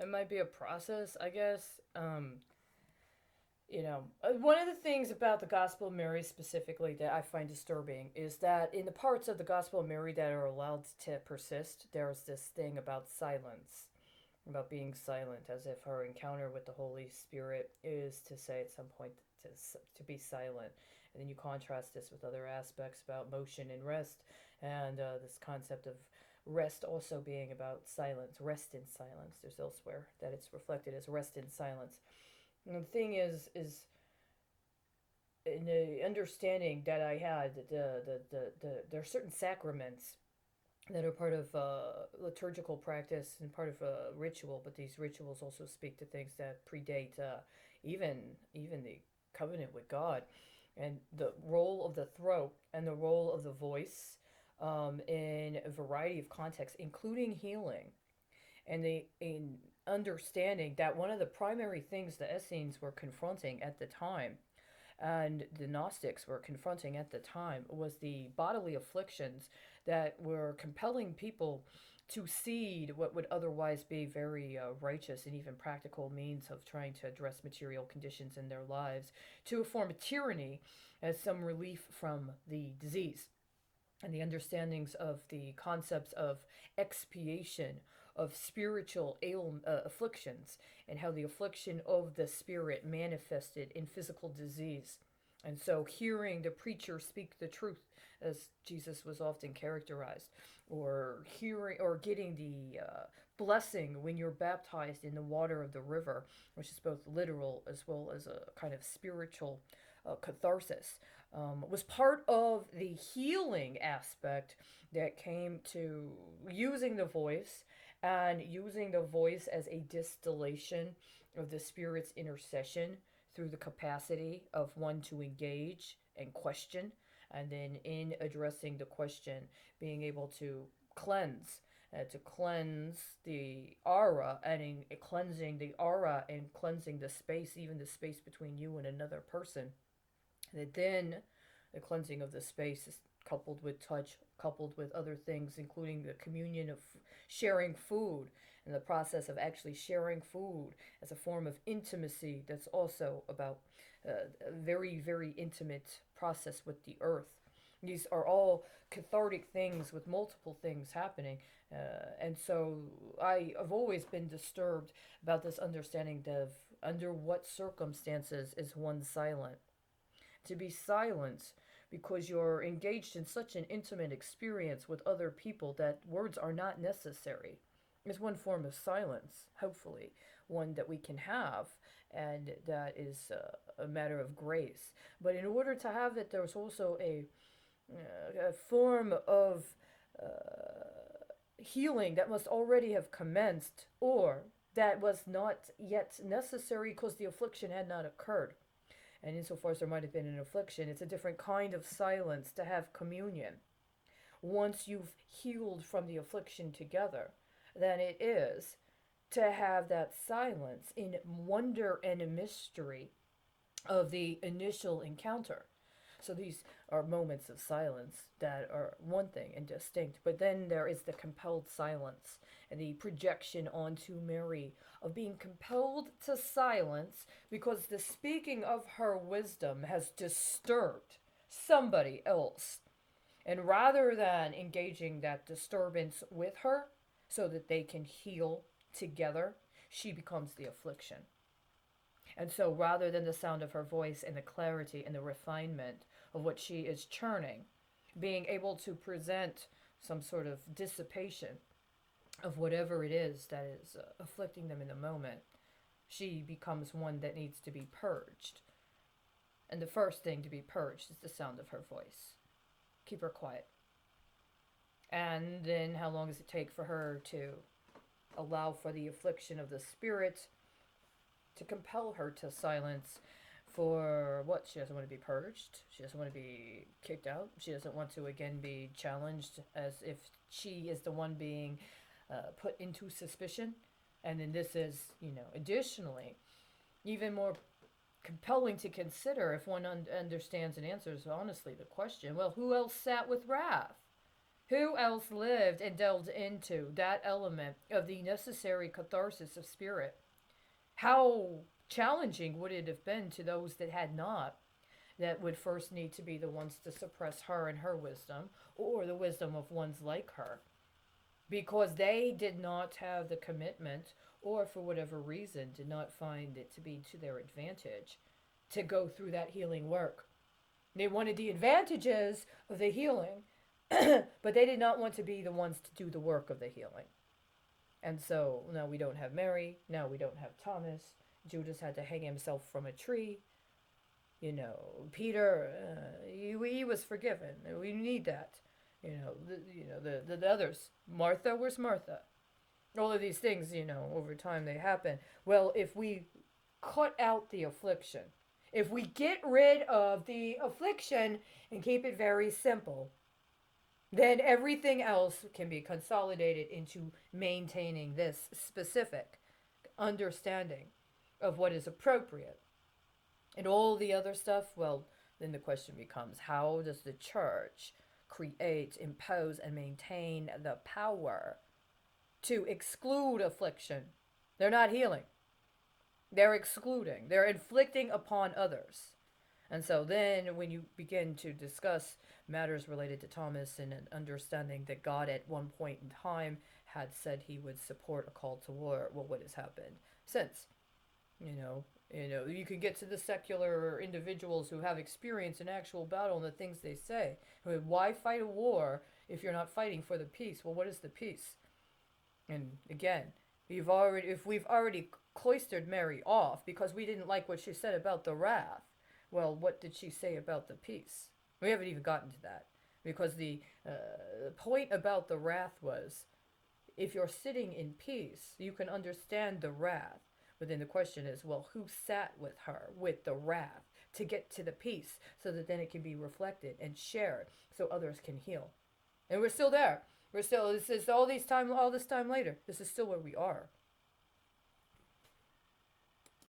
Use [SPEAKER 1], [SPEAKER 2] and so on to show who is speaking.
[SPEAKER 1] It might be a process, I guess. One of the things about the Gospel of Mary specifically that I find disturbing is that in the parts of the Gospel of Mary that are allowed to persist, there's this thing about silence, about being silent, as if her encounter with the Holy Spirit is to say at some point to be silent. And then you contrast this with other aspects about motion and rest, and this concept of rest also being about silence, rest in silence. There's elsewhere that it's reflected as rest in silence. And the thing is in the understanding that I had, there are certain sacraments that are part of liturgical practice and part of ritual, but these rituals also speak to things that predate even even the covenant with God, and the role of the throat and the role of the voice in a variety of contexts, including healing, and the in understanding that one of the primary things the Essenes were confronting at the time and the Gnostics were confronting at the time was the bodily afflictions that were compelling people to cede what would otherwise be very righteous and even practical means of trying to address material conditions in their lives to a form of tyranny as some relief from the disease, and the understandings of the concepts of expiation, of spiritual afflictions, and how the affliction of the spirit manifested in physical disease. And so, hearing the preacher speak the truth, as Jesus was often characterized, or hearing or getting the blessing when you're baptized in the water of the river, which is both literal as well as a kind of spiritual catharsis, was part of the healing aspect that came to using the voice and using the voice as a distillation of the Spirit's intercession through the capacity of one to engage and question, and then in addressing the question, being able to cleanse. To cleanse the aura, and in cleansing the aura and cleansing the space, even the space between you and another person, that then the cleansing of the space is coupled with touch, coupled with other things, including the communion of sharing food and the process of actually sharing food as a form of intimacy that's also about a very, very intimate process with the earth. These are all cathartic things with multiple things happening. And so I have always been disturbed about this understanding of under what circumstances is one silent. To be silent because you're engaged in such an intimate experience with other people that words are not necessary is one form of silence, hopefully, one that we can have, and that is a matter of grace. But in order to have it, there's also a form of healing that must already have commenced, or that was not yet necessary because the affliction had not occurred. And insofar as there might have been an affliction, it's a different kind of silence to have communion once you've healed from the affliction together than it is to have that silence in wonder and mystery of the initial encounter. So these are moments of silence that are one thing and distinct, but then there is the compelled silence and the projection onto Mary of being compelled to silence because the speaking of her wisdom has disturbed somebody else. And rather than engaging that disturbance with her so that they can heal together, she becomes the affliction. And so rather than the sound of her voice and the clarity and the refinement of what she is churning, being able to present some sort of dissipation of whatever it is that is afflicting them in the moment, she becomes one that needs to be purged. And the first thing to be purged is the sound of her voice. Keep her quiet. And then how long does it take for her to allow for the affliction of the spirit to compel her to silence for what? She doesn't want to be purged. She doesn't want to be kicked out. She doesn't want to again be challenged as if she is the one being put into suspicion. And then this is, additionally, even more compelling to consider if one understands and answers honestly the question, well, who else sat with wrath? Who else lived and delved into that element of the necessary catharsis of spirit? How challenging would it have been to those that had not, that would first need to be the ones to suppress her and her wisdom, or the wisdom of ones like her, because they did not have the commitment, or for whatever reason did not find it to be to their advantage to go through that healing work. They wanted the advantages of the healing, but they did not want to be the ones to do the work of the healing. And so now we don't have Mary, now we don't have Thomas. Judas had to hang himself from a tree. Peter, he was forgiven. We need that. The others. Martha, where's Martha? All of these things, over time they happen. Well, if we cut out the affliction, if we get rid of the affliction and keep it very simple, then everything else can be consolidated into maintaining this specific understanding of what is appropriate. And all the other stuff, well, then the question becomes, how does the church create, impose, and maintain the power to exclude affliction? They're not healing. They're excluding. They're inflicting upon others. And so then when you begin to discuss matters related to Thomas and an understanding that God at one point in time had said he would support a call to war, well, what has happened since? You can get to the secular individuals who have experience in actual battle and the things they say. Why fight a war if you're not fighting for the peace? Well, what is the peace? And again, if we've already cloistered Mary off because we didn't like what she said about the wrath, well, what did she say about the peace? We haven't even gotten to that, because the point about the wrath was, if you're sitting in peace, you can understand the wrath. But then the question is, well, who sat with her with the wrath to get to the peace, so that then it can be reflected and shared so others can heal? And we're still there. This is all this time later. This is still where we are.